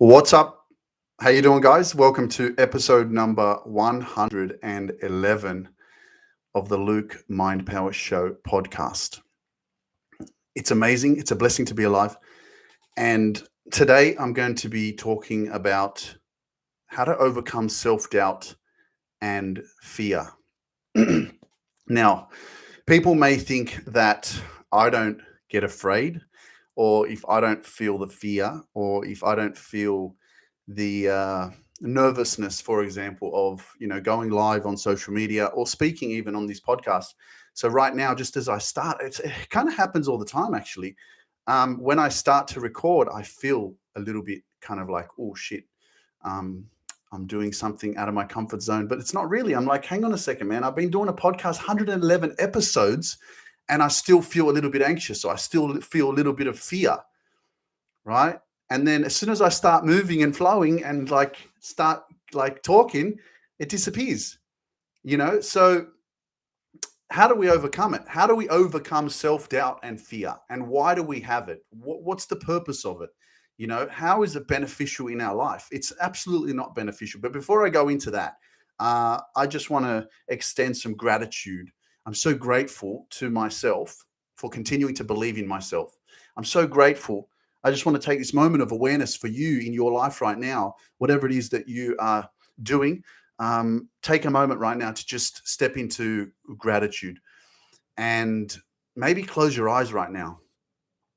What's up? How you doing, guys? Welcome to episode number 111 of the Luke Mind Power Show podcast. It's amazing. It's a blessing to be alive. And today I'm going to be talking about how to overcome self-doubt and fear. Now, people may think that I don't get afraid, or if I don't feel the fear, or if I don't feel the nervousness, for example, of going live on social media or speaking even on this podcast. So right now, just as I start, it kind of happens all the time actually. When I start to record, I feel a little bit kind of like, oh shit, um, I'm doing something out of my comfort zone, but it's not really. I'm like, hang on a second, man. I've been doing a podcast, 111 episodes, and I still feel a little bit anxious. So I still feel a little bit of fear, right? And then as soon as I start moving and flowing and start talking, it disappears, So how do we overcome it? How do we overcome self-doubt and fear? And why do we have it? What's the purpose of it? How is it beneficial in our life? It's absolutely not beneficial. But before I go into that, I just want to extend some gratitude. I'm so grateful to myself for continuing to believe in myself. I'm so grateful. I just want to take this moment of awareness for you in your life right now, whatever it is that you are doing. Take a moment right now to just step into gratitude and maybe close your eyes right now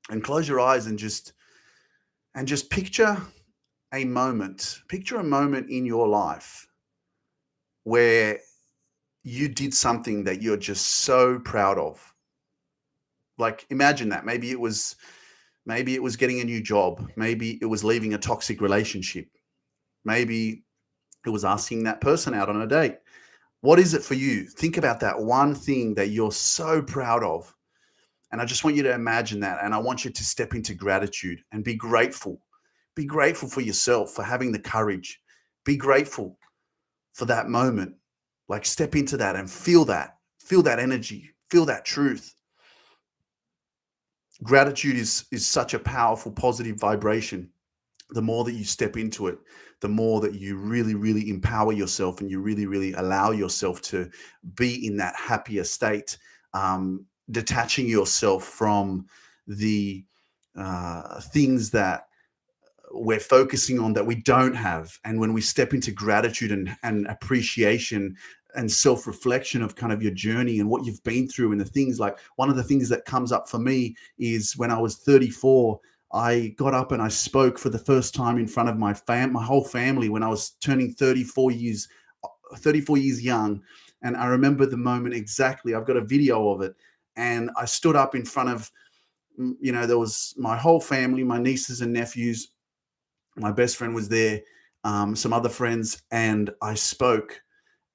and close your eyes and just picture a moment. Picture a moment in your life where you did something that you're just so proud of. Like imagine that. Maybe it was getting a new job. Maybe it was leaving a toxic relationship. Maybe it was asking that person out on a date. What is it for you? Think about that one thing that you're so proud of. And I just want you to imagine that. And I want you to step into gratitude and be grateful. Be grateful for yourself, for having the courage. Be grateful for that moment. Like step into that and feel that energy, feel that truth. Gratitude is such a powerful, positive vibration. The more that you step into it, the more that you really, really empower yourself and you really, really allow yourself to be in that happier state, detaching yourself from the things that we're focusing on that we don't have. And when we step into gratitude and appreciation and self-reflection of kind of your journey and what you've been through and the things, like one of the things that comes up for me is when I was 34, I got up and I spoke for the first time in front of my whole family when I was turning 34 years young. And I remember the moment exactly. I've got a video of it. And I stood up in front of, there was my whole family, my nieces and nephews. My best friend was there, some other friends, and I spoke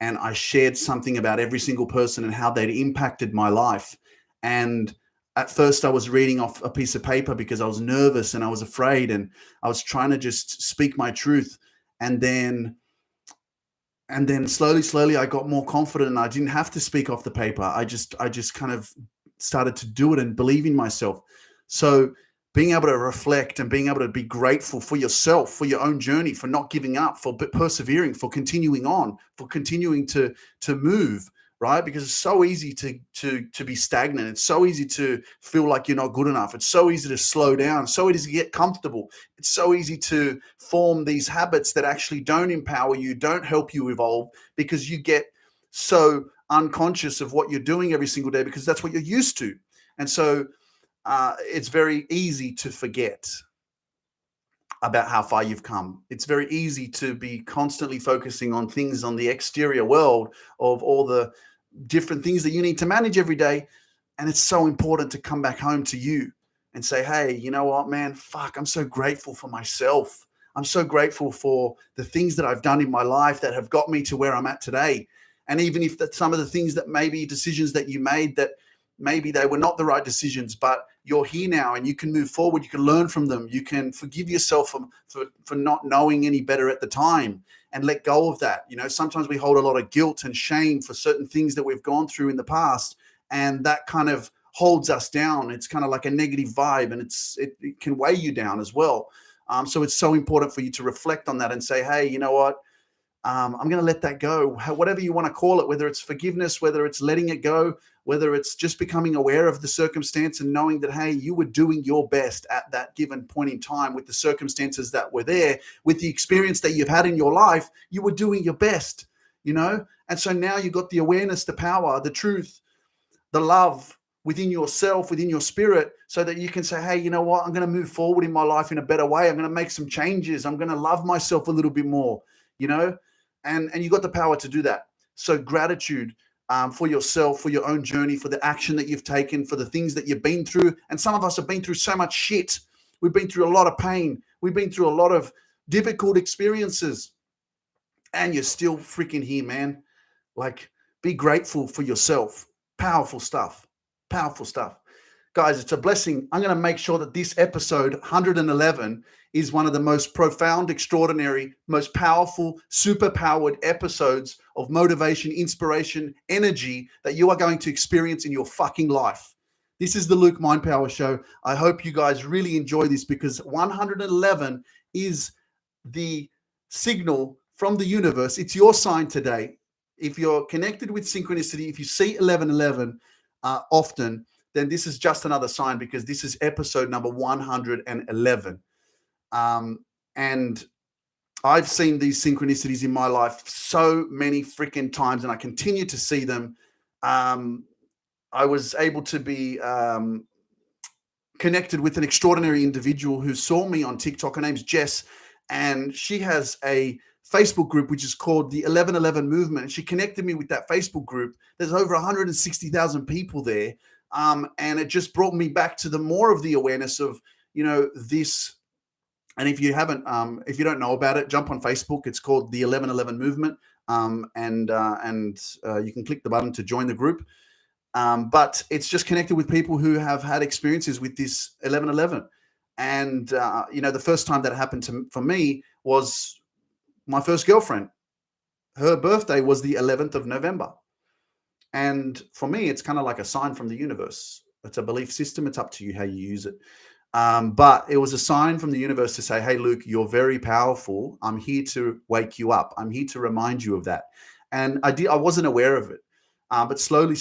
and I shared something about every single person and how they'd impacted my life. And at first I was reading off a piece of paper because I was nervous and I was afraid and I was trying to just speak my truth. And then slowly I got more confident and I didn't have to speak off the paper. I just kind of started to do it and believe in myself. So being able to reflect and being able to be grateful for yourself, for your own journey, for not giving up, for persevering, for continuing on, for continuing to move, right? Because it's so easy to be stagnant. It's so easy to feel like you're not good enough. It's so easy to slow down. So easy to get comfortable. It's so easy to form these habits that actually don't empower you, don't help you evolve, because you get so unconscious of what you're doing every single day because that's what you're used to. And so it's very easy to forget about how far you've come. It's very easy to be constantly focusing on things on the exterior world of all the different things that you need to manage every day. And it's so important to come back home to you and say, hey, you know what, man, fuck, I'm so grateful for myself. I'm so grateful for the things that I've done in my life that have got me to where I'm at today. And even if that some of the things that maybe decisions that you made that maybe they were not the right decisions, but you're here now and you can move forward. You can learn from them. You can forgive yourself for not knowing any better at the time and let go of that. Sometimes we hold a lot of guilt and shame for certain things that we've gone through in the past, and that kind of holds us down. It's kind of like a negative vibe, and it can weigh you down as well. So it's so important for you to reflect on that and say, hey, you know what? I'm going to let that go. Whatever you want to call it, whether it's forgiveness, whether it's letting it go, whether it's just becoming aware of the circumstance and knowing that, hey, you were doing your best at that given point in time with the circumstances that were there, with the experience that you've had in your life, you were doing your best, you know? And so now you got the awareness, the power, the truth, the love within yourself, within your spirit, so that you can say, hey, you know what? I'm going to move forward in my life in a better way. I'm going to make some changes. I'm going to love myself a little bit more, you know? And you got the power to do that. So gratitude for yourself, for your own journey, for the action that you've taken, for the things that you've been through. And some of us have been through so much shit. We've been through a lot of pain. We've been through a lot of difficult experiences. And you're still freaking here, man. Like, be grateful for yourself. Powerful stuff. Powerful stuff. Guys, it's a blessing. I'm going to make sure that this episode 111 is one of the most profound, extraordinary, most powerful, super-powered episodes of motivation, inspiration, energy that you are going to experience in your fucking life. This is the Luke Mind Power Show. I hope you guys really enjoy this, because 111 is the signal from the universe. It's your sign today. If you're connected with synchronicity, if you see 1111 often, then this is just another sign, because this is episode number 111. And I've seen these synchronicities in my life so many freaking times, and I continue to see them. I was able to be connected with an extraordinary individual who saw me on TikTok. Her name's Jess, and she has a Facebook group which is called the 1111 Movement. And she connected me with that Facebook group. There's over 160,000 people there. And it just brought me back to the more of the awareness of, you know, this. And if you haven't, if you don't know about it, jump on Facebook. It's called the 1111 Movement. And you can click the button to join the group. But it's just connected with people who have had experiences with this 1111. And, you know, the first time that happened for me was my first girlfriend. Her birthday was the 11th of November. And for me, it's kind of like a sign from the universe. It's a belief system. It's up to you how you use it. But it was a sign from the universe to say, hey, Luke, you're very powerful. I'm here to wake you up. I'm here to remind you of that. And I wasn't aware of it. But slowly,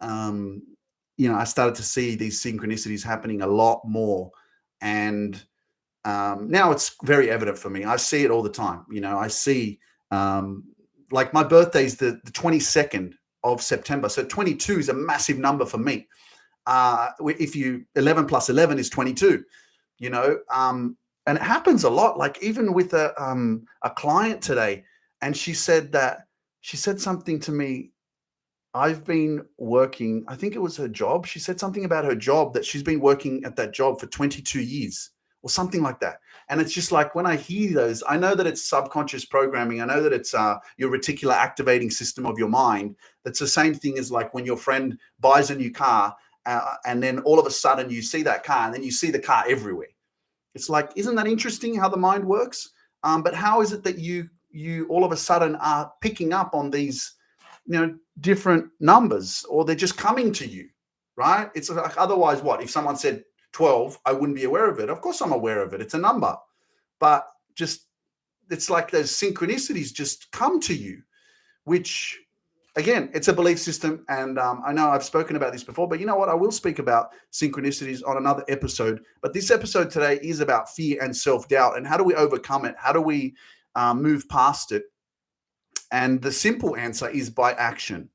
you know, I started to see these synchronicities happening a lot more. And now it's very evident for me. I see it all the time. You know, I see, like, my birthday is the 22nd of September. So 22 is a massive number for me. If you 11 plus 11 is 22, you know, and it happens a lot. Like, even with a client today, and she said something to me. I've been working, I think it was her job. She said something about her job, that she's been working at that job for 22 years or something like that. And it's just like, when I hear those, I know that it's subconscious programming. I know that it's your reticular activating system of your mind. That's the same thing as like when your friend buys a new car and then all of a sudden you see that car and then you see the car everywhere. It's like, isn't that interesting how the mind works? But how is it that you all of a sudden are picking up on these, you know, different numbers, or they're just coming to you, right? It's like, otherwise what? If someone said 12, I wouldn't be aware of it. Of course I'm aware of it. It's a number. But just, it's like those synchronicities just come to you, which, again, it's a belief system. And I know I've spoken about this before, but you know what? I will speak about synchronicities on another episode. But this episode today is about fear and self-doubt, and how do we overcome it? How do we move past it? And the simple answer is by action.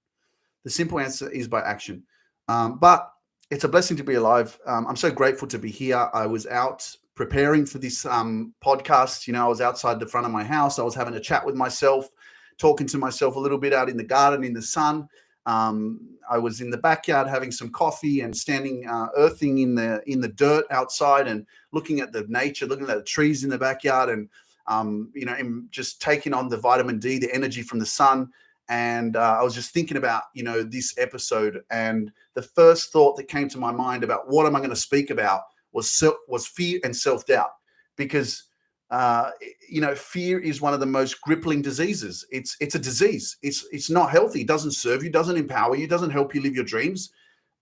The simple answer is by action. But it's a blessing to be alive. I'm so grateful to be here. I was out preparing for this podcast. You know, I was outside the front of my house. I was having a chat with myself, talking to myself a little bit out in the garden in the sun. I was in the backyard having some coffee and standing earthing in the dirt outside and looking at the nature, looking at the trees in the backyard, and you know, just taking on the vitamin D, the energy from the sun. And I was just thinking about, you know, this episode, and the first thought that came to my mind about what am I going to speak about was fear and self-doubt, because you know, fear is one of the most crippling diseases. It's a disease. It's not healthy. It doesn't serve you, doesn't empower you, doesn't help you live your dreams.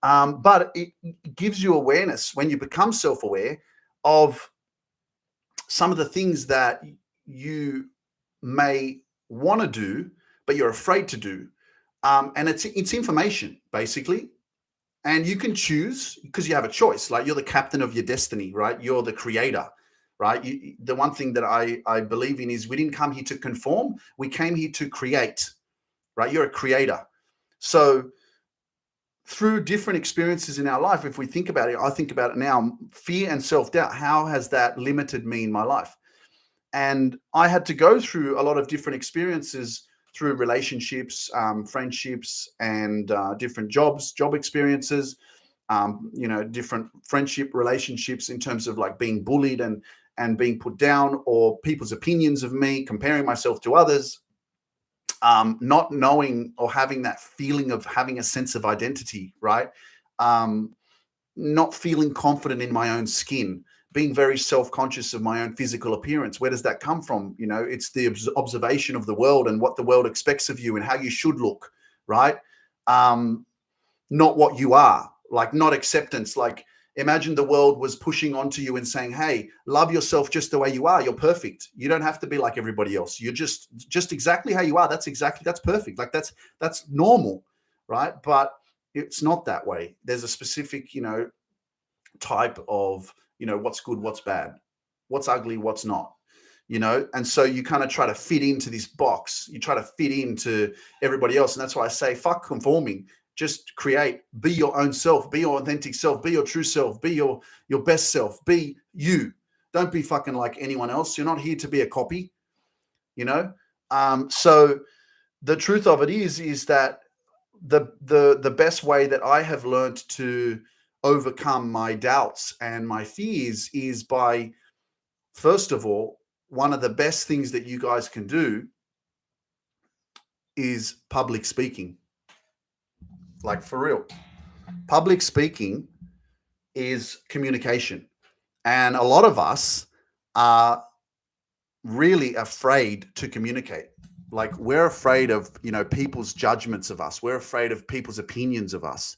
But it gives you awareness when you become self-aware of some of the things that you may want to do, but you're afraid to do. And it's information, basically. And you can choose because you have a choice. Like, you're the captain of your destiny, right? You're the creator, right? The one thing that I believe in is we didn't come here to conform. We came here to create, right? You're a creator. So through different experiences in our life, if we think about it, I think about it now, fear and self-doubt, how has that limited me in my life? And I had to go through a lot of different experiences through relationships, friendships, and different job experiences, different friendship relationships in terms of like being bullied and being put down, or people's opinions of me, comparing myself to others, not knowing or having that feeling of having a sense of identity, right? Not feeling confident in my own skin, being very self-conscious of my own physical appearance. Where does that come from? It's the observation of the world and what the world expects of you and how you should look, right? Not what you are, like not acceptance. Like, imagine the world was pushing onto you and saying, hey, love yourself just the way you are. You're perfect. You don't have to be like everybody else. You're just exactly how you are. That's perfect. Like that's normal, right? But it's not that way. There's a specific, type of, what's good, what's bad, what's ugly, what's not, and so you kind of try to fit into this box. You try to fit into everybody else. And that's why I say, fuck conforming. Just create, be your own self, be your authentic self, be your true self, be your best self, be you. Don't be fucking like anyone else. You're not here to be a copy, so the truth of it is that the best way that I have learned to overcome my doubts and my fears is by, first of all, one of the best things that you guys can do is public speaking. Like, for real. Public speaking is communication. And a lot of us are really afraid to communicate. Like, we're afraid of, people's judgments of us. We're afraid of people's opinions of us.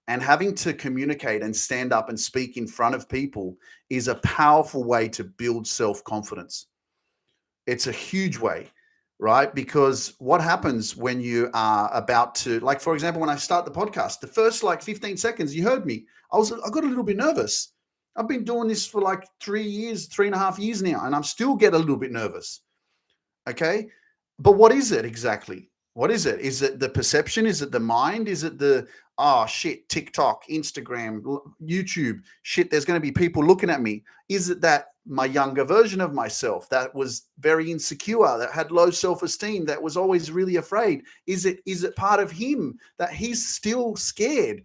And having to communicate and stand up and speak in front of people is a powerful way to build self-confidence. It's a huge way, right? Because what happens when you are about to, like, for example, when I start the podcast, the first like 15 seconds you heard me, I got a little bit nervous. I've been doing this for like 3.5 years now, and I'm still get a little bit nervous. Okay. But what is it exactly? What is it? Is it the perception? Is it the mind? Is it the, oh shit, TikTok, Instagram, YouTube, shit, there's going to be people looking at me? Is it that my younger version of myself that was very insecure, that had low self-esteem, that was always really afraid? Is it part of him that he's still scared,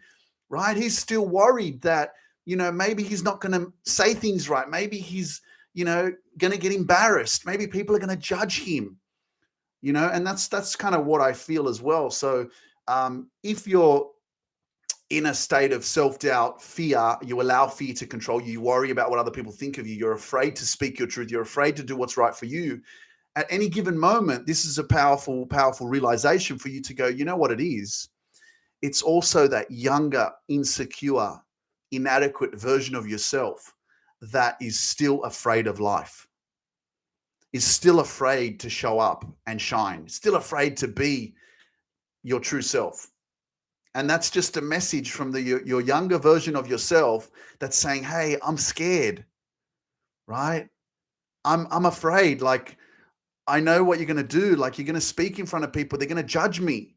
right? He's still worried that, maybe he's not going to say things right. Maybe he's, going to get embarrassed. Maybe people are going to judge him, and that's kind of what I feel as well. So if you're in a state of self-doubt, fear, you allow fear to control you, you worry about what other people think of you, you're afraid to speak your truth, you're afraid to do what's right for you. At any given moment, this is a powerful, powerful realization for you to go, you know what it is? It's also that younger, insecure, inadequate version of yourself that is still afraid of life, is still afraid to show up and shine, still afraid to be your true self. And that's just a message from your younger version of yourself that's saying, hey, I'm scared, right? I'm afraid. Like, I know what you're going to do. Like, you're going to speak in front of people. They're going to judge me.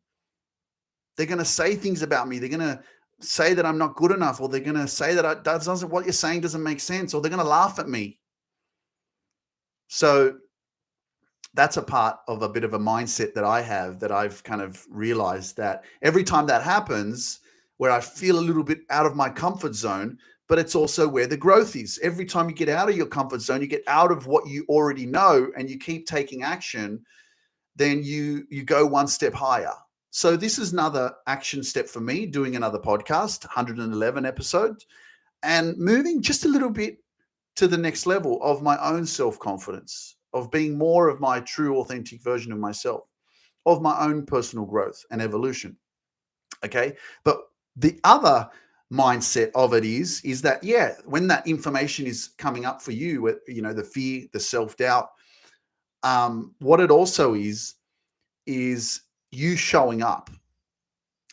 They're going to say things about me. They're going to say that I'm not good enough, or they're going to say that what you're saying doesn't make sense, or they're going to laugh at me. So that's a part of a bit of a mindset that I have, that I've kind of realized that every time that happens, where I feel a little bit out of my comfort zone, but it's also where the growth is. Every time you get out of your comfort zone, you get out of what you already know, and you keep taking action, then you go one step higher. So this is another action step for me, doing another podcast, 111 episodes, and moving just a little bit to the next level of my own self-confidence, of being more of my true, authentic version of myself, of my own personal growth and evolution. Okay. But the other mindset of it is that, yeah, when that information is coming up for you, the fear, the self-doubt, what it also is you showing up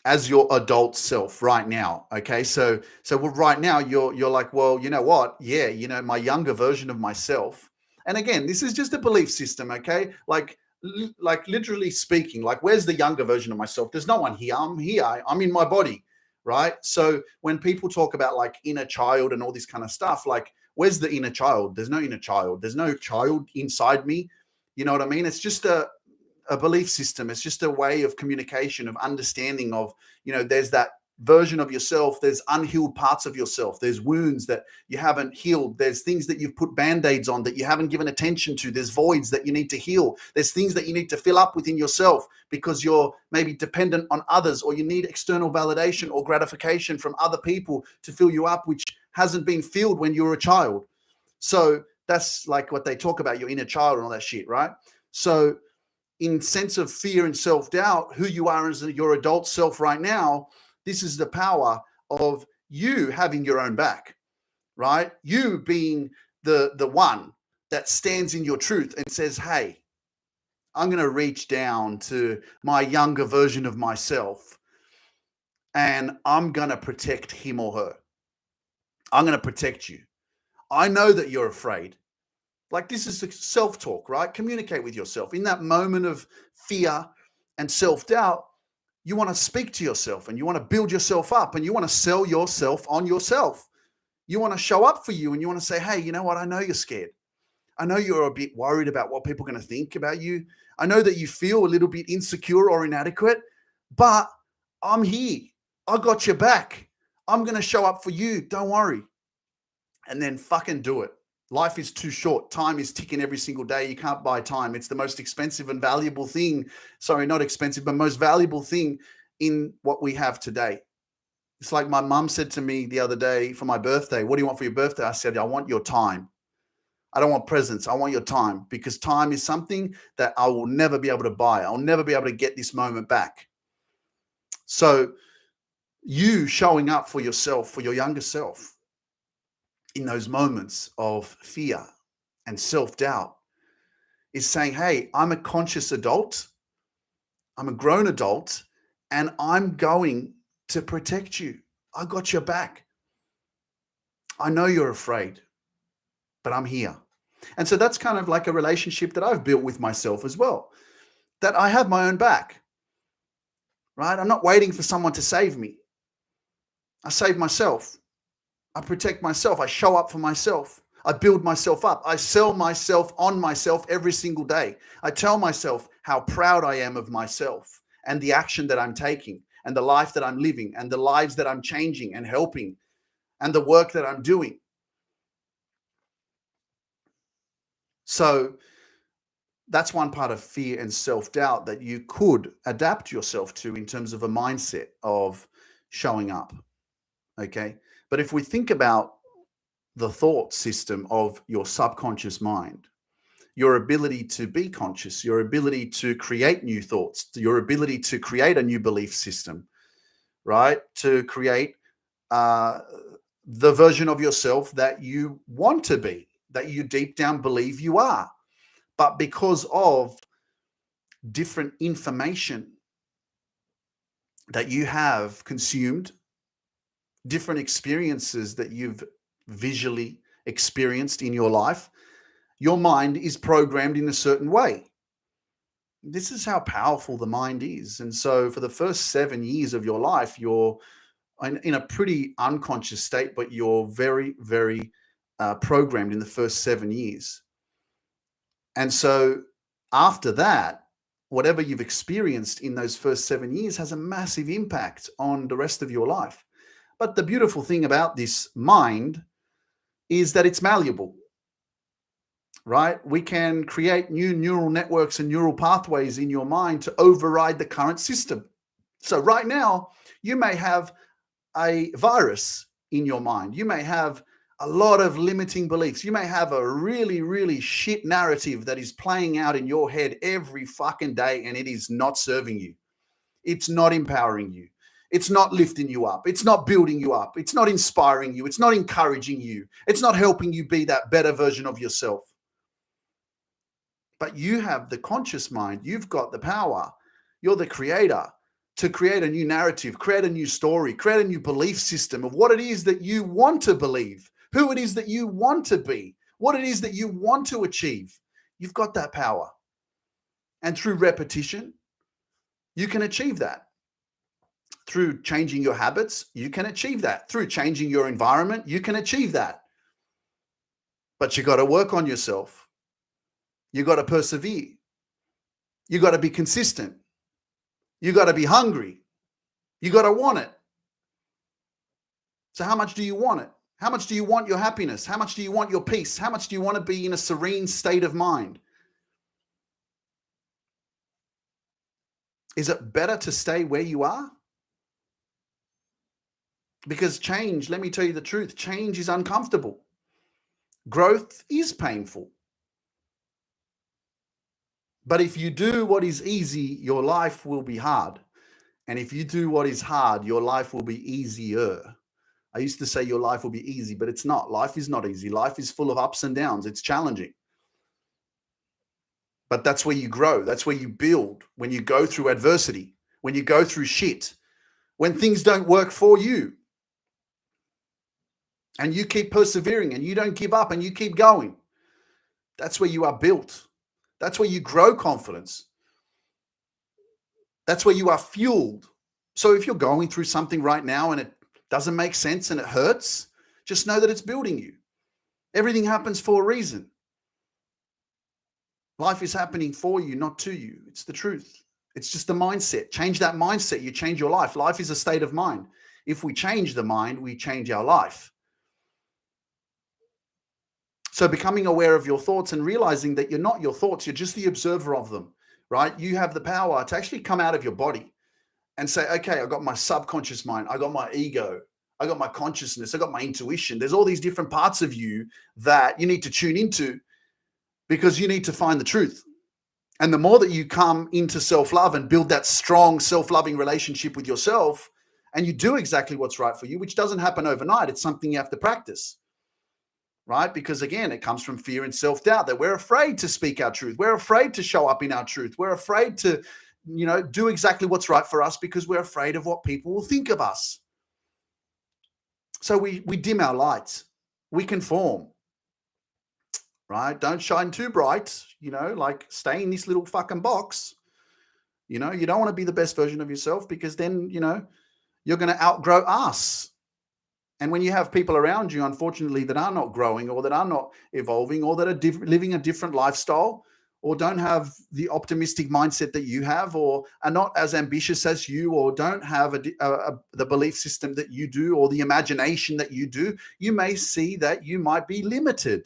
as your adult self right now. Okay, so right now you're like, well, you know what, yeah, my younger version of myself. And again, this is just a belief system. Okay, like literally speaking, like, where's the younger version of myself? There's no one here. I'm here. I'm in my body, right? So when people talk about like inner child and all this kind of stuff, like, where's the inner child? There's no inner child. There's no child inside me. You know what I mean? It's just a belief system. It's just a way of communication, of understanding of, there's that version of yourself. There's unhealed parts of yourself. There's wounds that you haven't healed. There's things that you've put band-aids on that you haven't given attention to. There's voids that you need to heal. There's things that you need to fill up within yourself because you're maybe dependent on others, or you need external validation or gratification from other people to fill you up, which hasn't been filled when you were a child. So that's like what they talk about, your inner child and all that shit, right? So in sense of fear and self-doubt, who you are as your adult self right now, this is the power of you having your own back, right? You being the one that stands in your truth and says, hey, I'm going to reach down to my younger version of myself and I'm going to protect him or her. I'm going to protect you. I know that you're afraid. Like, this is self-talk, right? Communicate with yourself. In that moment of fear and self-doubt, you want to speak to yourself and you want to build yourself up and you want to sell yourself on yourself. You want to show up for you and you want to say, hey, you know what? I know you're scared. I know you're a bit worried about what people are going to think about you. I know that you feel a little bit insecure or inadequate, but I'm here. I got your back. I'm going to show up for you. Don't worry. And then fucking do it. Life is too short. Time is ticking every single day. You can't buy time. It's the most expensive and valuable thing. Sorry, not expensive, but most valuable thing in what we have today. It's like my mum said to me the other day for my birthday, what do you want for your birthday? I said, I want your time. I don't want presents. I want your time, because time is something that I will never be able to buy. I'll never be able to get this moment back. So you showing up for yourself, for your younger self, in those moments of fear and self-doubt, is saying, hey, I'm a conscious adult. I'm a grown adult, and I'm going to protect you. I got your back. I know you're afraid, but I'm here. And so that's kind of like a relationship that I've built with myself as well, that I have my own back, right? I'm not waiting for someone to save me. I save myself. I protect myself. I show up for myself. I build myself up. I sell myself on myself every single day. I tell myself how proud I am of myself and the action that I'm taking and the life that I'm living and the lives that I'm changing and helping and the work that I'm doing. So that's one part of fear and self-doubt that you could adapt yourself to in terms of a mindset of showing up. Okay. But if we think about the thought system of your subconscious mind, your ability to be conscious, your ability to create new thoughts, your ability to create a new belief system, right? To create the version of yourself that you want to be, that you deep down believe you are. But because of different information that you have consumed, different experiences that you've visually experienced in your life, your mind is programmed in a certain way. This is how powerful the mind is. And so for the first 7 years of your life, you're in a pretty unconscious state, but you're very, very programmed in the first 7 years. And so after that, whatever you've experienced in those first 7 years has a massive impact on the rest of your life. But the beautiful thing about this mind is that it's malleable, right? We can create new neural networks and neural pathways in your mind to override the current system. So right now, you may have a virus in your mind. You may have a lot of limiting beliefs. You may have a really, really shit narrative that is playing out in your head every fucking day, and it is not serving you. It's not empowering you. It's not lifting you up. It's not building you up. It's not inspiring you. It's not encouraging you. It's not helping you be that better version of yourself. But you have the conscious mind. You've got the power. You're the creator to create a new narrative, create a new story, create a new belief system of what it is that you want to believe, who it is that you want to be, what it is that you want to achieve. You've got that power. And through repetition, you can achieve that. Through changing your habits, you can achieve that. Through changing your environment, you can achieve that. But you got to work on yourself. You got to persevere. You got to be consistent. You got to be hungry. You got to want it. So how much do you want it? How much do you want your happiness? How much do you want your peace? How much do you want to be in a serene state of mind? Is it better to stay where you are? Because change, let me tell you the truth, change is uncomfortable. Growth is painful. But if you do what is easy, your life will be hard. And if you do what is hard, your life will be easier. I used to say your life will be easy, but it's not. Life is not easy. Life is full of ups and downs. It's challenging. But that's where you grow. That's where you build. When you go through adversity, when you go through shit, when things don't work for you, and you keep persevering and you don't give up and you keep going, that's where you are built. That's where you grow confidence. That's where you are fueled. So if you're going through something right now and it doesn't make sense and it hurts, just know that it's building you. Everything happens for a reason. Life is happening for you, not to you. It's the truth. It's just a mindset. Change that mindset. You change your life. Life is a state of mind. If we change the mind, we change our life. So becoming aware of your thoughts and realizing that you're not your thoughts, you're just the observer of them, right? You have the power to actually come out of your body and say, okay, I got my subconscious mind, I got my ego, I got my consciousness, I got my intuition. There's all these different parts of you that you need to tune into because you need to find the truth. And the more that you come into self-love and build that strong self-loving relationship with yourself, and you do exactly what's right for you, which doesn't happen overnight, it's something you have to practice. Right? Because again, it comes from fear and self-doubt that we're afraid to speak our truth. We're afraid to show up in our truth. We're afraid to, do exactly what's right for us because we're afraid of what people will think of us. So we dim our lights. We conform, right? Don't shine too bright, like stay in this little fucking box. You don't want to be the best version of yourself because then, you're going to outgrow us. And when you have people around you, unfortunately, that are not growing or that are not evolving or that are living a different lifestyle or don't have the optimistic mindset that you have or are not as ambitious as you or don't have the belief system that you do or the imagination that you do, you may see that you might be limited.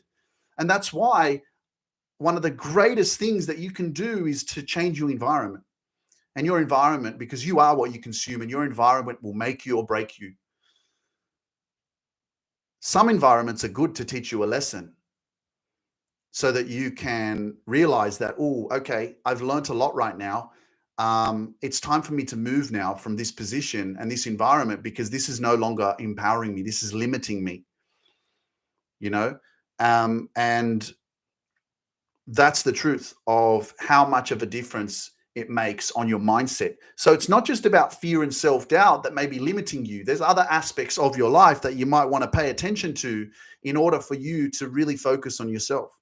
And that's why one of the greatest things that you can do is to change your environment. And your environment, because you are what you consume, and your environment will make you or break you. Some environments are good to teach you a lesson so that you can realize that, oh, okay, I've learned a lot right now. It's time for me to move now from this position and this environment because this is no longer empowering me. This is limiting me, and that's the truth of how much of a difference it makes on your mindset. So it's not just about fear and self-doubt that may be limiting you. There's other aspects of your life that you might want to pay attention to in order for you to really focus on yourself.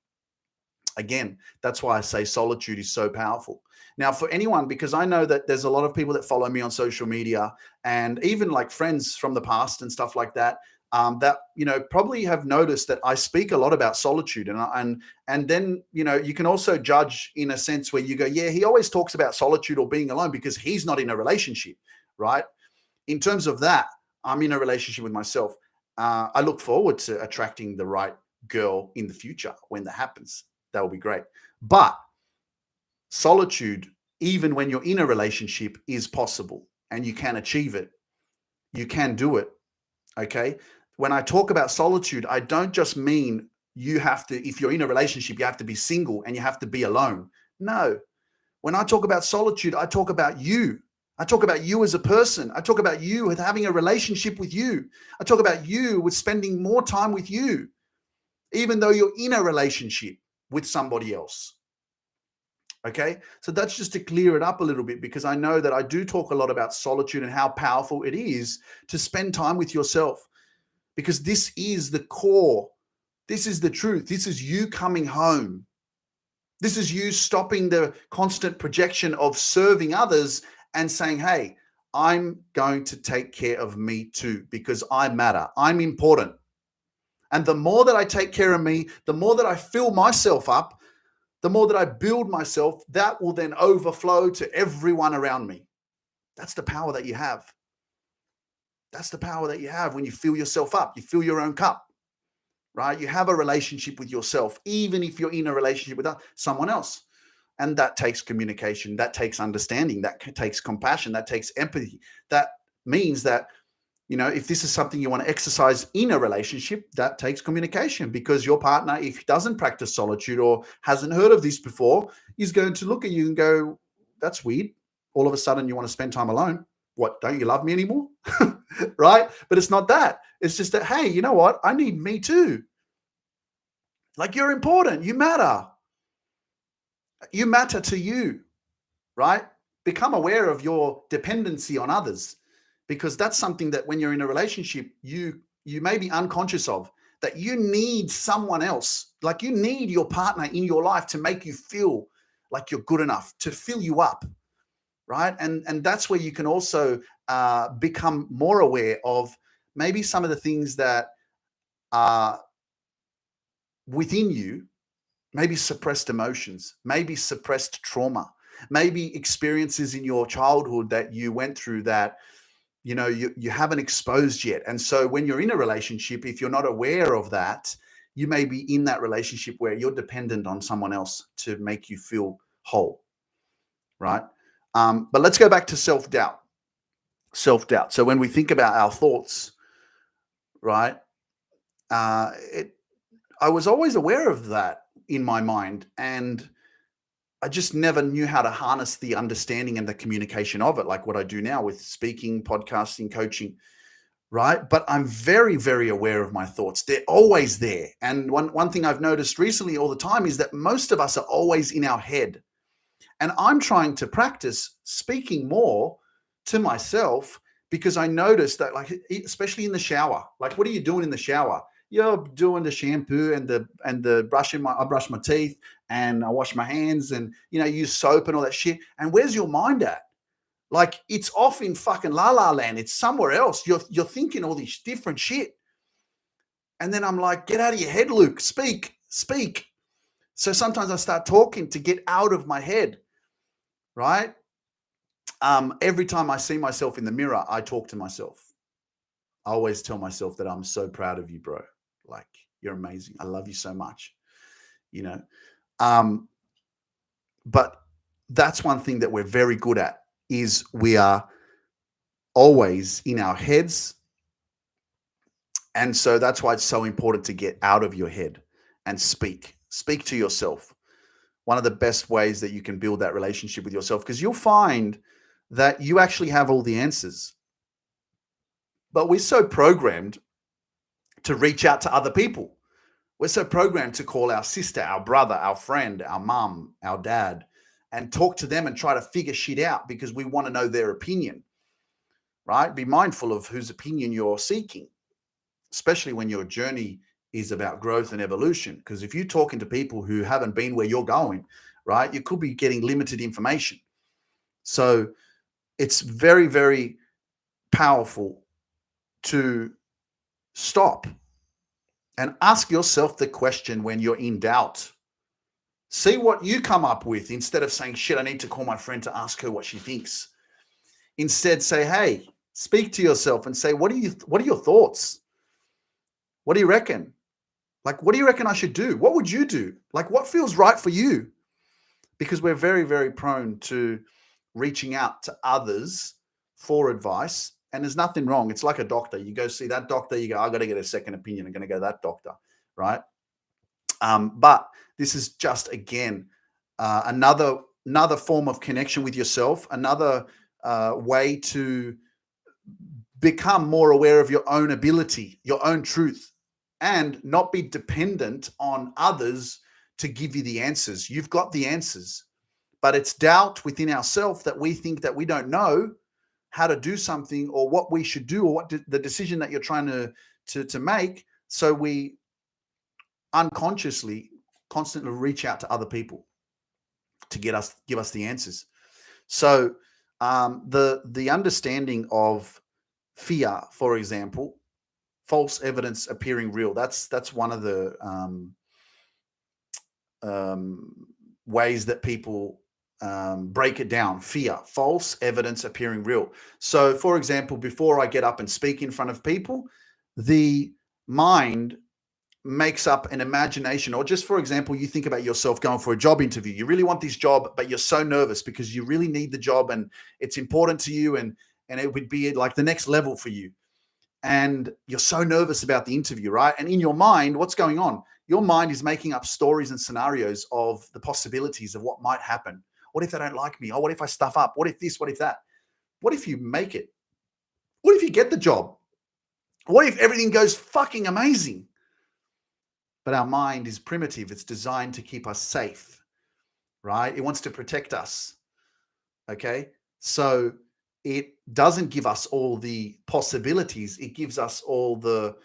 Again, that's why I say solitude is so powerful. Now, for anyone, because I know that there's a lot of people that follow me on social media and even like friends from the past and stuff like that, that probably have noticed that I speak a lot about solitude, and then you can also judge in a sense where you go, yeah, he always talks about solitude or being alone because he's not in a relationship, right? In terms of that, I'm in a relationship with myself. I look forward to attracting the right girl in the future when that happens. That will be great. But solitude, even when you're in a relationship, is possible and you can achieve it. You can do it. Okay. When I talk about solitude, I don't just mean you have to, if you're in a relationship, you have to be single and you have to be alone. No. When I talk about solitude, I talk about you. I talk about you as a person. I talk about you with having a relationship with you. I talk about you with spending more time with you, even though you're in a relationship with somebody else. Okay, so that's just to clear it up a little bit, because I know that I do talk a lot about solitude and how powerful it is to spend time with yourself, because this is the core. This is the truth. This is you coming home. This is you stopping the constant projection of serving others and saying, hey, I'm going to take care of me too, because I matter. I'm important. And the more that I take care of me, the more that I fill myself up, the more that I build myself, that will then overflow to everyone around me. That's the power that you have. That's the power that you have when you fill yourself up. You fill your own cup, right? You have a relationship with yourself, even if you're in a relationship with someone else. And that takes communication. That takes understanding. That takes compassion. That takes empathy. That means that, if this is something you want to exercise in a relationship, that takes communication, because your partner, if he doesn't practice solitude or hasn't heard of this before, is going to look at you and go, that's weird. All of a sudden you want to spend time alone. What, don't you love me anymore? Right? But it's not that. It's just that, hey, you know what? I need me too. Like, you're important. You matter. You matter to you, right? Become aware of your dependency on others, because that's something that when you're in a relationship, you may be unconscious of, that you need someone else. Like, you need your partner in your life to make you feel like you're good enough, to fill you up, right? And that's where you can also become more aware of maybe some of the things that are within you, maybe suppressed emotions, maybe suppressed trauma, maybe experiences in your childhood that you went through that you haven't exposed yet. And so when you're in a relationship, if you're not aware of that, you may be in that relationship where you're dependent on someone else to make you feel whole, right? But let's go back to self-doubt. Self-doubt. So when we think about our thoughts, right, I was always aware of that in my mind, and I just never knew how to harness the understanding and the communication of it, like what I do now with speaking, podcasting, coaching, right? But I'm very, very aware of my thoughts. They're always there. And one thing I've noticed recently all the time is that most of us are always in our head. And I'm trying to practice speaking more to myself, because I noticed that, like, especially in the shower, like, what are you doing in the shower? You're doing the shampoo and the brushing. I brush my teeth and I wash my hands and use soap and all that shit. And where's your mind at? Like, it's off in fucking la la land. It's somewhere else. You're thinking all this different shit. And then I'm like, get out of your head, Luke. Speak. So sometimes I start talking to get out of my head, right? Every time I see myself in the mirror, I talk to myself. I always tell myself that I'm so proud of you, bro. Like, you're amazing. I love you so much, But that's one thing that we're very good at, is we are always in our heads. And so that's why it's so important to get out of your head and speak to yourself. One of the best ways that you can build that relationship with yourself, because you'll find that you actually have all the answers. But we're so programmed to reach out to other people. We're so programmed to call our sister, our brother, our friend, our mum, our dad, and talk to them and try to figure shit out because we want to know their opinion, right? Be mindful of whose opinion you're seeking, especially when your journey is about growth and evolution. Because if you're talking to people who haven't been where you're going, right, you could be getting limited information. So it's very, very powerful to stop and ask yourself the question when you're in doubt. See what you come up with, instead of saying, shit, I need to call my friend to ask her what she thinks. Instead, say, hey, speak to yourself and say, what are your thoughts? What do you reckon? Like, what do you reckon I should do? What would you do? Like, what feels right for you? Because we're very, very prone to reaching out to others for advice. And there's nothing wrong. It's like a doctor. You go see that doctor, you go, I got to get a second opinion. I'm going to go to that doctor, right? But this is just, again, another form of connection with yourself, another way to become more aware of your own ability, your own truth, and not be dependent on others to give you the answers. You've got the answers, but it's doubt within ourselves that we think that we don't know how to do something or what we should do or what the decision that you're trying to make. So we unconsciously constantly reach out to other people to give us the answers. So the understanding of fear, for example, false evidence appearing real. That's one of the ways that people break it down. Fear, false evidence appearing real. So, for example, before I get up and speak in front of people, the mind makes up an imagination, or just for example, you think about yourself going for a job interview. You really want this job, but you're so nervous because you really need the job and it's important to you, and it would be like the next level for you. And you're so nervous about the interview, right? And in your mind, what's going on? Your mind is making up stories and scenarios of the possibilities of what might happen. What if they don't like me? Oh, what if I stuff up? What if this? What if that? What if you make it? What if you get the job? What if everything goes fucking amazing? But our mind is primitive. It's designed to keep us safe, right? It wants to protect us. Okay. So it doesn't give us all the possibilities. It gives us all the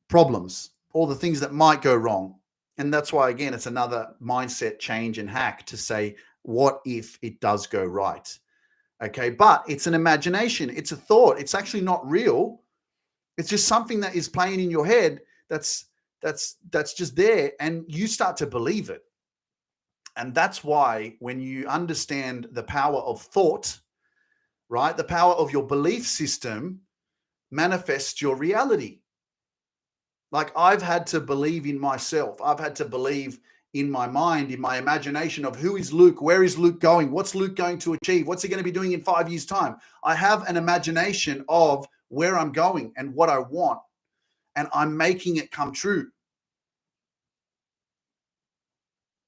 problems, all the things that might go wrong. And that's why, again, it's another mindset change and hack to say, what if it does go right? Okay. But it's an imagination. It's a thought. It's actually not real. It's just something that is playing in your head that's just there, and you start to believe it. And that's why when you understand the power of thought, right, the power of your belief system manifests your reality. Like, I've had to believe in myself. I've had to believe in my mind, in my imagination of who is Luke, where is Luke going, what's Luke going to achieve, what's he going to be doing in 5 years' time. I have an imagination of where I'm going and what I want, and I'm making it come true.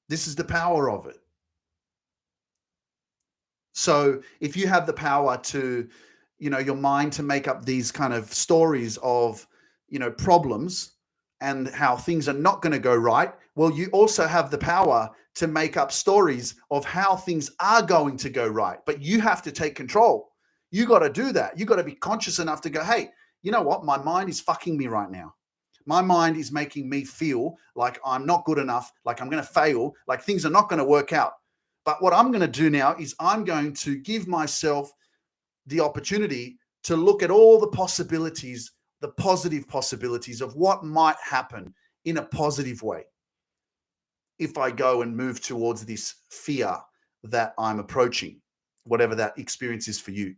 This is the power of it. So if you have the power to, your mind to make up these kind of stories of, problems and how things are not going to go right, well, you also have the power to make up stories of how things are going to go right. But you have to take control. You got to do that. You got to be conscious enough to go, hey, you know what? My mind is fucking me right now. My mind is making me feel like I'm not good enough, like I'm going to fail, like things are not going to work out. But what I'm going to do now is I'm going to give myself the opportunity to look at all the possibilities, the positive possibilities of what might happen in a positive way if I go and move towards this fear that I'm approaching, whatever that experience is for you.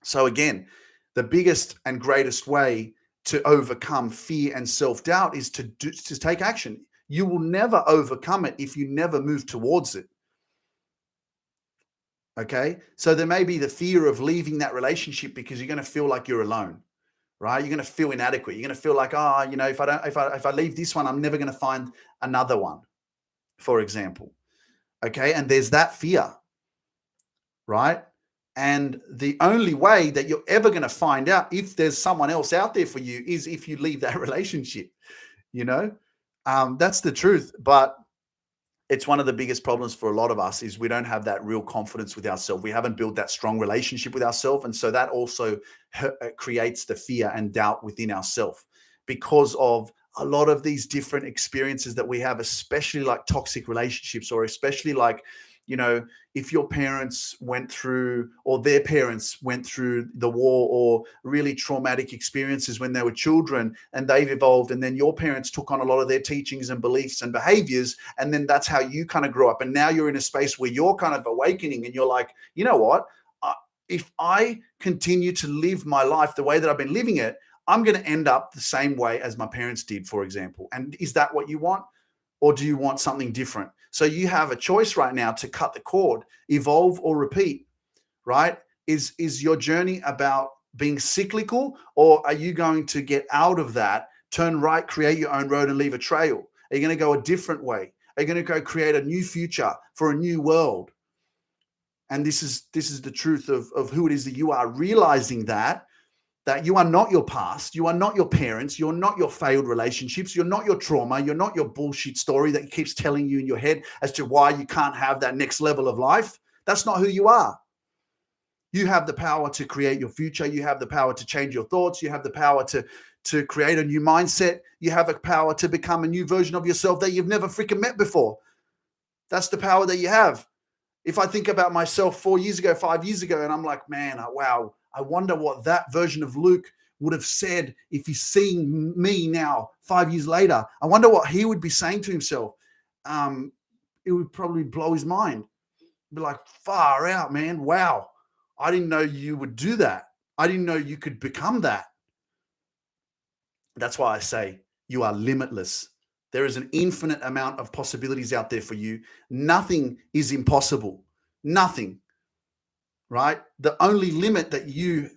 So again, the biggest and greatest way to overcome fear and self-doubt is to take action. You will never overcome it if you never move towards it. Okay. So there may be the fear of leaving that relationship because you're going to feel like you're alone, right? You're going to feel inadequate. You're going to feel like, if I leave this one, I'm never going to find another one, for example. Okay. And there's that fear, right? And the only way that you're ever going to find out if there's someone else out there for you is if you leave that relationship, that's the truth. But it's one of the biggest problems for a lot of us is we don't have that real confidence with ourselves. We haven't built that strong relationship with ourselves. And so that also creates the fear and doubt within ourselves because of a lot of these different experiences that we have, especially like toxic relationships, or especially like, if your parents went through, or their parents went through the war, or really traumatic experiences when they were children and they've evolved, and then your parents took on a lot of their teachings and beliefs and behaviors, and then that's how you kind of grew up. And now you're in a space where you're kind of awakening and you're like, you know what? If I continue to live my life the way that I've been living it, I'm going to end up the same way as my parents did, for example. And is that what you want? Or do you want something different? So you have a choice right now to cut the cord, evolve or repeat, right? Is your journey about being cyclical, or are you going to get out of that, turn right, create your own road and leave a trail? Are you going to go a different way? Are you going to go create a new future for a new world? And this is the truth of who it is that you are, realizing that you are not your past, you are not your parents, you're not your failed relationships, you're not your trauma, you're not your bullshit story that keeps telling you in your head as to why you can't have that next level of life. That's not who you are. You have the power to create your future. You have the power to change your thoughts. You have the power to create a new mindset. You have the power to become a new version of yourself that you've never freaking met before. That's the power that you have. If I think about myself 4 years ago, 5 years ago, and I'm like, man, wow, I wonder what that version of Luke would have said if he's seeing me now 5 years later. I wonder what he would be saying to himself. It would probably blow his mind. Be like, far out, man. Wow. I didn't know you would do that. I didn't know you could become that. That's why I say you are limitless. There is an infinite amount of possibilities out there for you. Nothing is impossible. Nothing, right? The only limit that you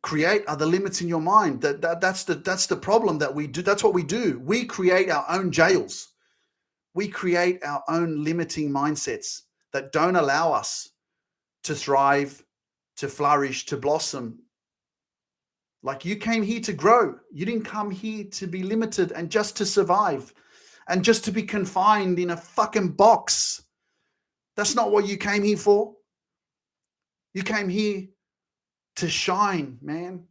create are the limits in your mind. That's the problem that we do. That's what we do. We create our own jails. We create our own limiting mindsets that don't allow us to thrive, to flourish, to blossom. Like, you came here to grow. You didn't come here to be limited and just to survive and just to be confined in a fucking box. That's not what you came here for. You came here to shine, man.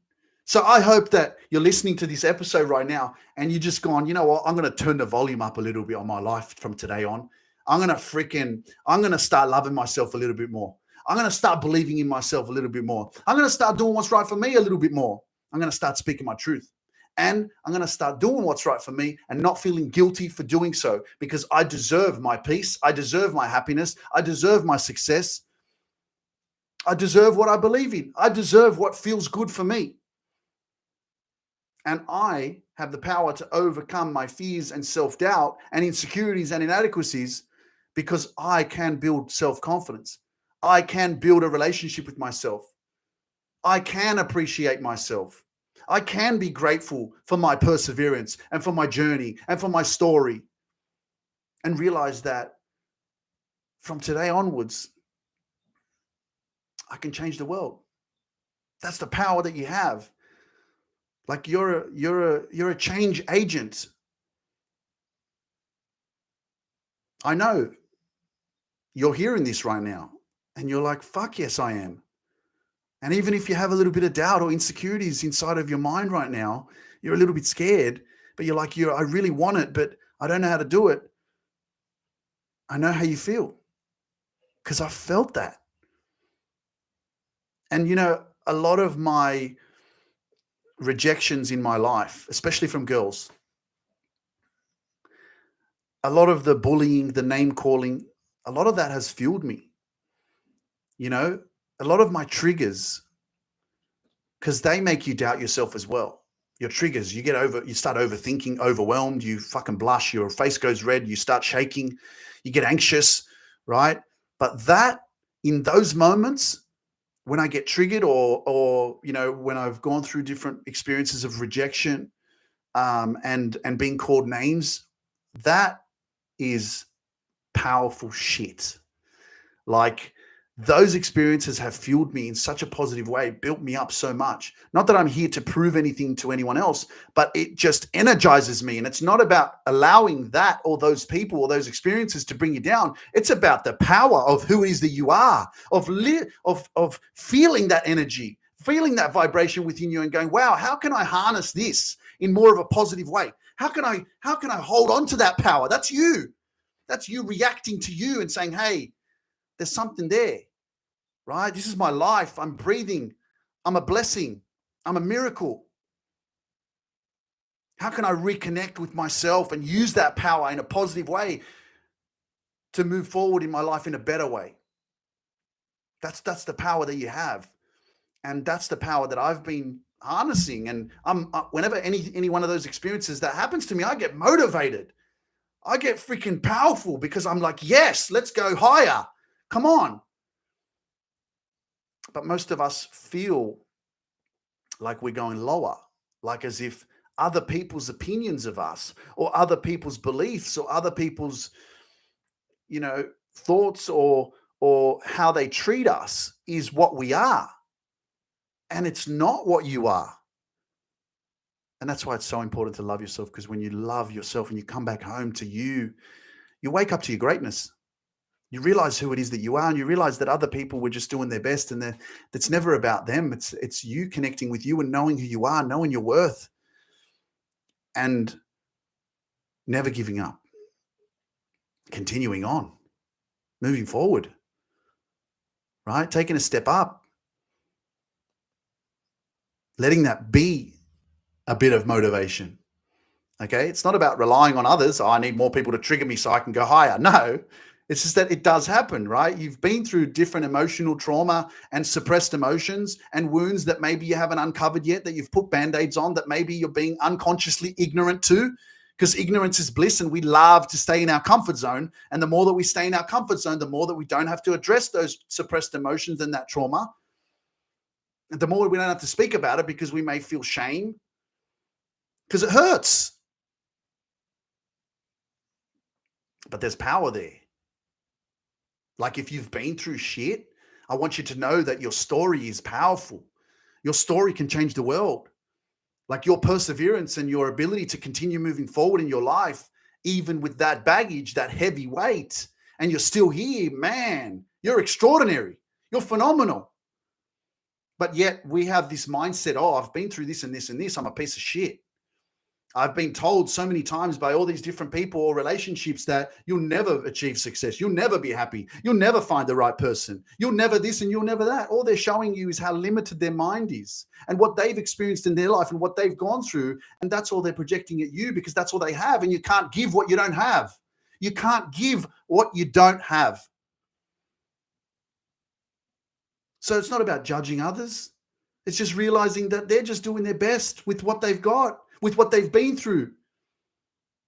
So I hope that you're listening to this episode right now and you're just gone, you know what? I'm going to turn the volume up a little bit on my life from today on. I'm going to start loving myself a little bit more. I'm going to start believing in myself a little bit more. I'm going to start doing what's right for me a little bit more. I'm going to start speaking my truth. And I'm going to start doing what's right for me and not feeling guilty for doing so, because I deserve my peace. I deserve my happiness. I deserve my success. I deserve what I believe in. I deserve what feels good for me. And I have the power to overcome my fears and self-doubt and insecurities and inadequacies, because I can build self-confidence. I can build a relationship with myself. I can appreciate myself. I can be grateful for my perseverance and for my journey and for my story, and realize that from today onwards, I can change the world. That's the power that you have. Like, you're a change agent. I know you're hearing this right now and you're like, fuck yes, I am. And even if you have a little bit of doubt or insecurities inside of your mind right now, you're a little bit scared, but you're like, I really want it, but I don't know how to do it. I know how you feel, because I felt that. And, a lot of my rejections in my life, especially from girls, a lot of the bullying, the name calling, a lot of that has fueled me. A lot of my triggers, because they make you doubt yourself as well. Your triggers, you start overthinking, overwhelmed, you fucking blush, your face goes red, you start shaking, you get anxious, right? But in those moments, when I get triggered or when I've gone through different experiences of rejection, and being called names, that is powerful shit. Like, those experiences have fueled me in such a positive way, built me up so much. Not that I'm here to prove anything to anyone else, but it just energizes me. And it's not about allowing that or those people or those experiences to bring you down. It's about the power of who it is that you are, of feeling that energy, feeling that vibration within you and going, wow, how can I harness this in more of a positive way? How can I hold on to that power? That's you. That's you reacting to you and saying, hey, there's something there, right? This is my life. I'm breathing. I'm a blessing. I'm a miracle. How can I reconnect with myself and use that power in a positive way to move forward in my life in a better way? That's the power that you have. And that's the power that I've been harnessing. And whenever any one of those experiences that happens to me, I get motivated. I get freaking powerful, because I'm like, yes, let's go higher. Come on. But most of us feel like we're going lower, like as if other people's opinions of us or other people's beliefs or other people's, thoughts or or how they treat us is what we are. And it's not what you are. And that's why it's so important to love yourself, because when you love yourself and you come back home to you, you wake up to your greatness. You realize who it is that you are, and you realize that other people were just doing their best, and that's never about them. It's you connecting with you and knowing who you are, knowing your worth, and never giving up, continuing on, moving forward, right? Taking a step up, letting that be a bit of motivation. Okay. It's not about relying on others. Oh, I need more people to trigger me so I can go higher. No, it's just that it does happen, right? You've been through different emotional trauma and suppressed emotions and wounds that maybe you haven't uncovered yet, that you've put band-aids on, that maybe you're being unconsciously ignorant to, because ignorance is bliss and we love to stay in our comfort zone. And the more that we stay in our comfort zone, the more that we don't have to address those suppressed emotions and that trauma. And the more we don't have to speak about it, because we may feel shame, because it hurts. But there's power there. Like, if you've been through shit, I want you to know that your story is powerful. Your story can change the world. Like, your perseverance and your ability to continue moving forward in your life, even with that baggage, that heavy weight, and you're still here, man, you're extraordinary. You're phenomenal. But yet we have this mindset, oh, I've been through this and this and this, I'm a piece of shit. I've been told so many times by all these different people or relationships that you'll never achieve success. You'll never be happy. You'll never find the right person. You'll never this and you'll never that. All they're showing you is how limited their mind is and what they've experienced in their life and what they've gone through. And that's all they're projecting at you, because that's all they have. And you can't give what you don't have. You can't give what you don't have. So it's not about judging others. It's just realizing that they're just doing their best with what they've got, with what they've been through.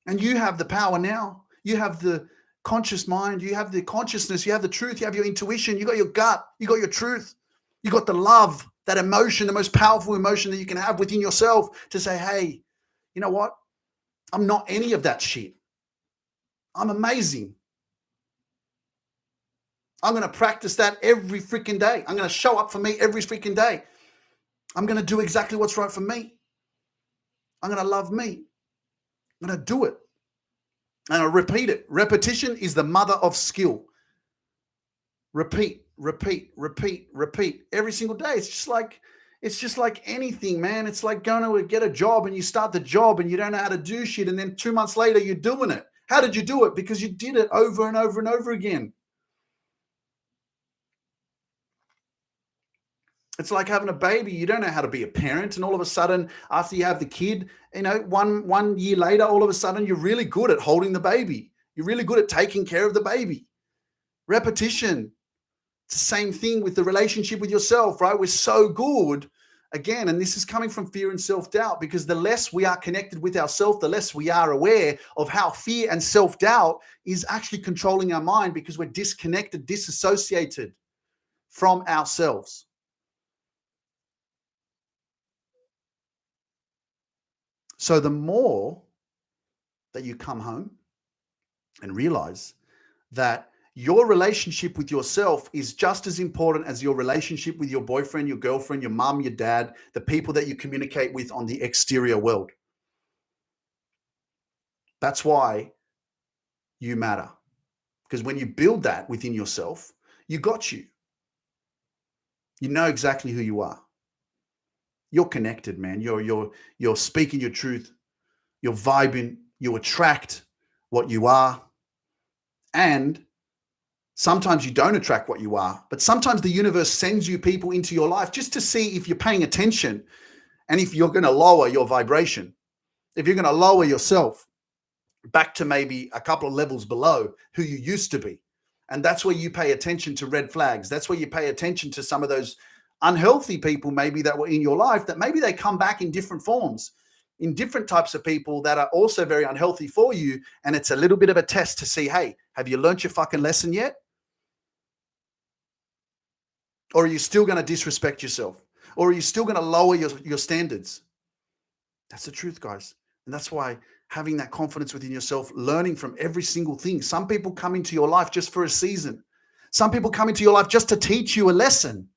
And you have the power now. You have the conscious mind. You have the consciousness. You have the truth. You have your intuition. You got your gut. You got your truth. You got the love, that emotion, the most powerful emotion that you can have within yourself, to say, hey, you know what? I'm not any of that shit. I'm amazing. I'm going to practice that every freaking day. I'm going to show up for me every freaking day. I'm going to do exactly what's right for me. I'm going to love me. I'm going to do it. And I repeat it. Repetition is the mother of skill. Repeat, repeat, repeat, repeat every single day. It's just like anything, man. It's like going to get a job and you start the job and you don't know how to do shit. And then 2 months later, you're doing it. How did you do it? Because you did it over and over and over again. It's like having a baby. You don't know how to be a parent, and all of a sudden, after you have the kid, one year later, all of a sudden, you're really good at holding the baby. You're really good at taking care of the baby. Repetition. It's the same thing with the relationship with yourself, right? We're so good, again, and this is coming from fear and self-doubt, because the less we are connected with ourselves, the less we are aware of how fear and self-doubt is actually controlling our mind, because we're disconnected, disassociated from ourselves. So the more that you come home and realize that your relationship with yourself is just as important as your relationship with your boyfriend, your girlfriend, your mom, your dad, the people that you communicate with on the exterior world. That's why you matter. Because when you build that within yourself, you got you. You know exactly who you are. You're connected, man. You're speaking your truth. You're vibing. You attract what you are. And sometimes you don't attract what you are, but sometimes the universe sends you people into your life just to see if you're paying attention and if you're going to lower your vibration, if you're going to lower yourself back to maybe a couple of levels below who you used to be. And that's where you pay attention to red flags. That's where you pay attention to some of those unhealthy people maybe that were in your life, that maybe they come back in different forms, in different types of people that are also very unhealthy for you. And it's a little bit of a test to see, hey, have you learned your fucking lesson yet? Or are you still going to disrespect yourself? Or are you still going to lower your standards? That's the truth, guys. And that's why having that confidence within yourself, learning from every single thing. Some people come into your life just for a season. Some people come into your life just to teach you a lesson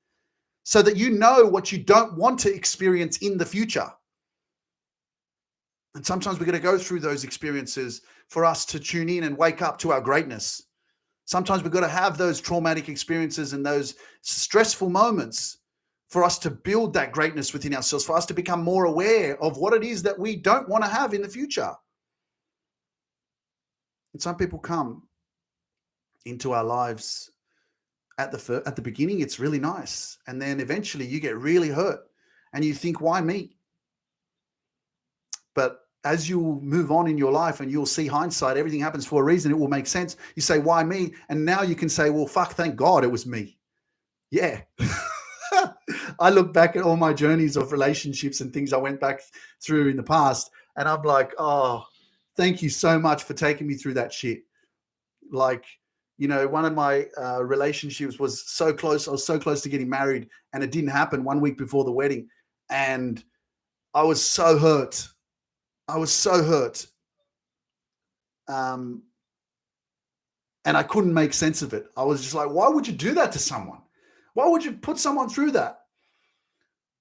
so that you know what you don't want to experience in the future. And sometimes we're going to go through those experiences for us to tune in and wake up to our greatness. Sometimes we've got to have those traumatic experiences and those stressful moments for us to build that greatness within ourselves, for us to become more aware of what it is that we don't want to have in the future. And some people come into our lives at the beginning, it's really nice. And then eventually you get really hurt and you think, why me? But as you move on in your life and you'll see hindsight, everything happens for a reason. It will make sense. You say, why me? And now you can say, well, fuck, thank God it was me. Yeah. I look back at all my journeys of relationships and things I went back through in the past, and I'm like, oh, thank you so much for taking me through that shit. Like, one of my relationships was so close. I was so close to getting married, and it didn't happen 1 week before the wedding. And I was so hurt. And I couldn't make sense of it. I was just like, why would you do that to someone? Why would you put someone through that?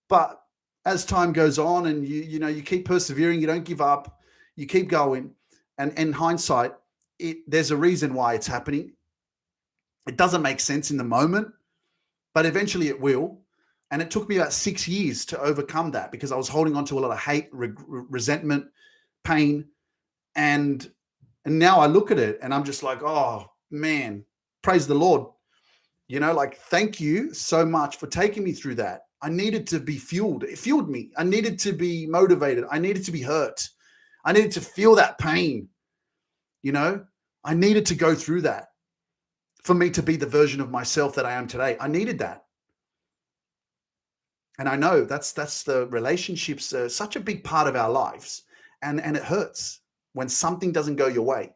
But as time goes on and you keep persevering, you don't give up, you keep going. And in hindsight, there's a reason why it's happening. It doesn't make sense in the moment, but eventually it will. And it took me about 6 years to overcome that because I was holding on to a lot of hate, resentment, pain. And now I look at it and I'm just like, oh man, praise the Lord. Thank you so much for taking me through that. I needed to be fueled. It fueled me. I needed to be motivated. I needed to be hurt. I needed to feel that pain. I needed to go through that for me to be the version of myself that I am today. I needed that. And I know that's the relationships are such a big part of our lives. And it hurts when something doesn't go your way,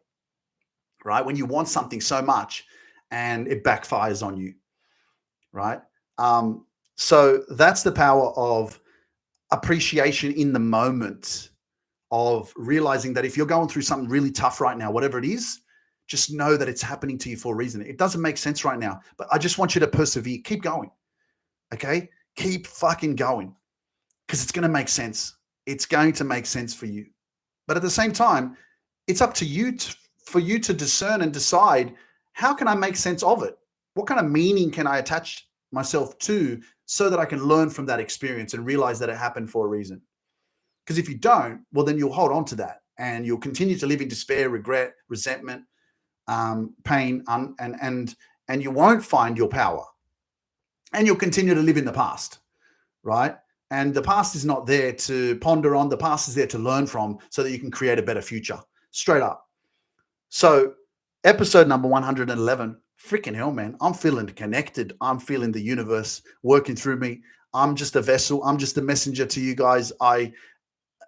right? When you want something so much and it backfires on you, right? So that's the power of appreciation in the moment, of realizing that if you're going through something really tough right now, whatever it is, just know that it's happening to you for a reason. It doesn't make sense right now, but I just want you to persevere. Keep going, okay? Keep fucking going because it's going to make sense. It's going to make sense for you. But at the same time, it's up to you for you to discern and decide, how can I make sense of it? What kind of meaning can I attach myself to so that I can learn from that experience and realize that it happened for a reason? Because if you don't, well, then you'll hold on to that and you'll continue to live in despair, regret, resentment, pain, and you won't find your power. And you'll continue to live in the past, right? And the past is not there to ponder on. The past is there to learn from so that you can create a better future. Straight up. So episode number 111, freaking hell, man. I'm feeling connected. I'm feeling the universe working through me. I'm just a vessel. I'm just a messenger to you guys. I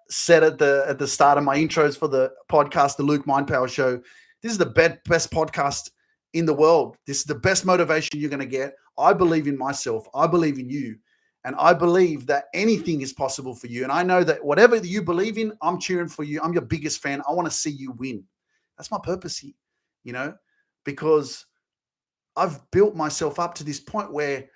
said at the start of my intros for the podcast, the Luke Mind Power Show, this is the best podcast in the world. This is the best motivation you're going to get. I believe in myself. I believe in you. And I believe that anything is possible for you. And I know that whatever you believe in, I'm cheering for you. I'm your biggest fan. I want to see you win. That's my purpose here, because I've built myself up to this point where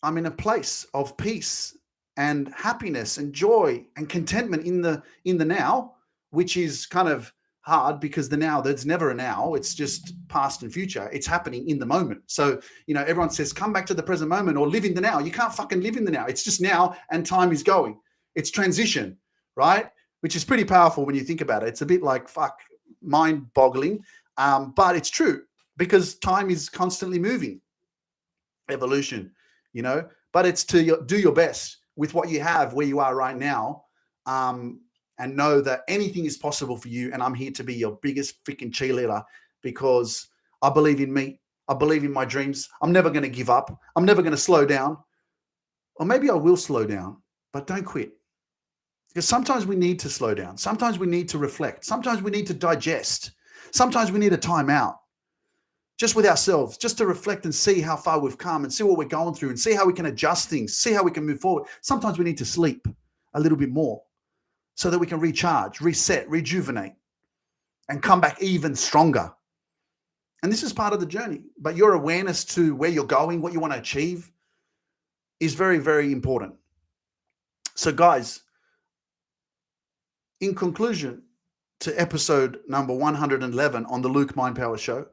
I'm in a place of peace and happiness and joy and contentment in the now, which is kind of hard because the now, there's never a now. It's just past and future. It's happening in the moment. So, everyone says, come back to the present moment or live in the now. You can't fucking live in the now. It's just now and time is going. It's transition, right? Which is pretty powerful when you think about it. It's a bit like, mind boggling. But it's true because time is constantly moving. Evolution, but it's to do your best with what you have where you are right now. And know that anything is possible for you. And I'm here to be your biggest freaking cheerleader because I believe in me. I believe in my dreams. I'm never going to give up. I'm never going to slow down. Or maybe I will slow down, but don't quit. Because sometimes we need to slow down. Sometimes we need to reflect. Sometimes we need to digest. Sometimes we need a time out just with ourselves, just to reflect and see how far we've come and see what we're going through and see how we can adjust things, see how we can move forward. Sometimes we need to sleep a little bit more, so that we can recharge, reset, rejuvenate, and come back even stronger. And this is part of the journey. But your awareness to where you're going, what you want to achieve, is very, very important. So, guys, in conclusion to episode number 111 on the Luke Mind Power Show,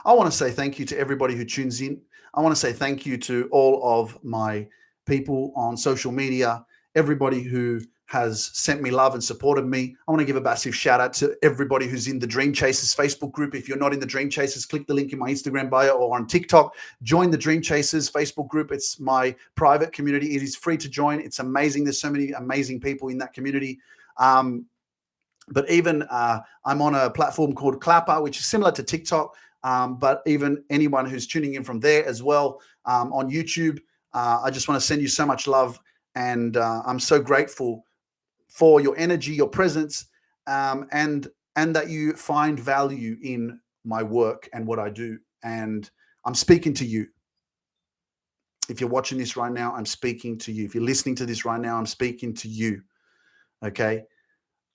I want to say thank you to everybody who tunes in. I want to say thank you to all of my people on social media, everybody who has sent me love and supported me. I want to give a massive shout out to everybody who's in the Dream Chasers Facebook group. If you're not in the Dream Chasers, click the link in my Instagram bio or on TikTok. Join the Dream Chasers Facebook group. It's my private community. It is free to join. It's amazing. There's so many amazing people in that community. But even I'm on a platform called Clapper, which is similar to TikTok. But even anyone who's tuning in from there as well, on YouTube, I just want to send you so much love. And I'm so grateful for your energy, your presence, and that you find value in my work and what I do. And I'm speaking to you. If you're watching this right now, I'm speaking to you. If you're listening to this right now, I'm speaking to you. Okay?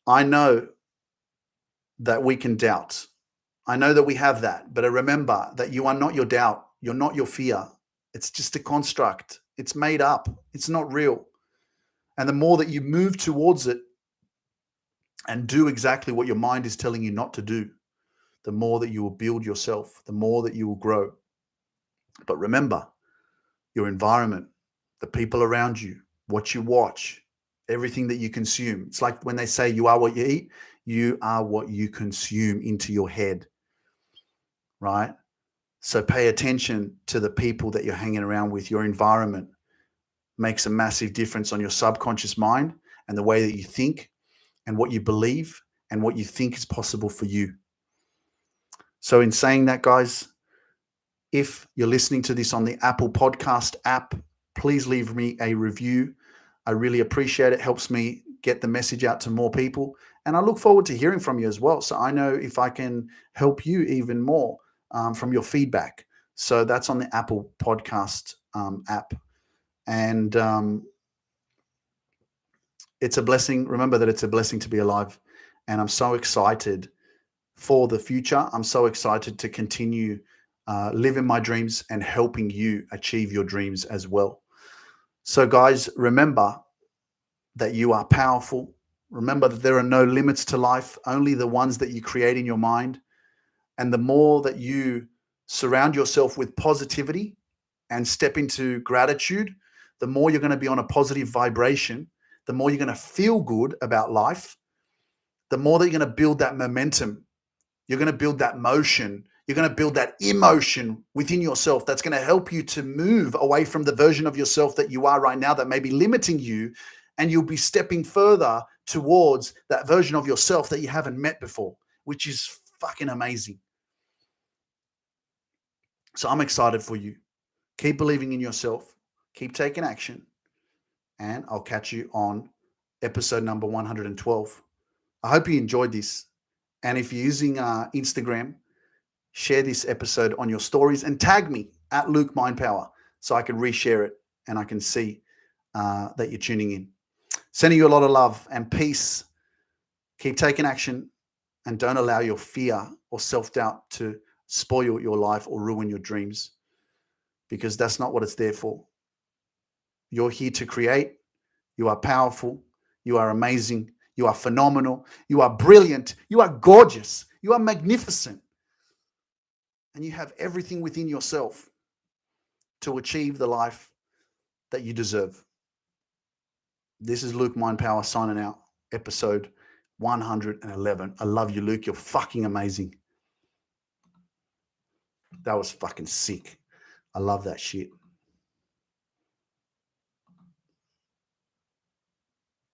I know that we can doubt. I know that we have that, but remember that you are not your doubt. You're not your fear. It's just a construct. It's made up. It's not real. And the more that you move towards it and do exactly what your mind is telling you not to do, the more that you will build yourself, the more that you will grow. But remember, your environment, the people around you, what you watch, everything that you consume. It's like when they say you are what you eat, you are what you consume into your head, right? So pay attention to the people that you're hanging around with. Your environment makes a massive difference on your subconscious mind and the way that you think and what you believe and what you think is possible for you. So in saying that, guys, if you're listening to this on the Apple Podcast app, please leave me a review. I really appreciate it. It helps me get the message out to more people. And I look forward to hearing from you as well. So I know if I can help you even more from your feedback. So that's on the Apple Podcast app. And it's a blessing. Remember that it's a blessing to be alive. And I'm so excited for the future. I'm so excited to continue living my dreams and helping you achieve your dreams as well. So guys, remember that you are powerful. Remember that there are no limits to life, only the ones that you create in your mind. And the more that you surround yourself with positivity and step into gratitude, the more you're going to be on a positive vibration, the more you're going to feel good about life, the more that you're going to build that momentum. You're going to build that motion. You're going to build that emotion within yourself that's going to help you to move away from the version of yourself that you are right now that may be limiting you. And you'll be stepping further towards that version of yourself that you haven't met before, which is fucking amazing. So I'm excited for you. Keep believing in yourself. Keep taking action. And I'll catch you on episode number 112. I hope you enjoyed this. And if you're using Instagram, share this episode on your stories and tag me at Luke Mindpower so I can reshare it and I can see that you're tuning in. Sending you a lot of love and peace. Keep taking action and don't allow your fear or self-doubt to spoil your life or ruin your dreams, because that's not what it's there for. You're here to create. You are powerful. You are amazing. You are phenomenal. You are brilliant. You are gorgeous. You are magnificent. And you have everything within yourself to achieve the life that you deserve. This is Luke Mindpower signing out, episode 111. I love you, Luke. You're fucking amazing. That was fucking sick. I love that shit.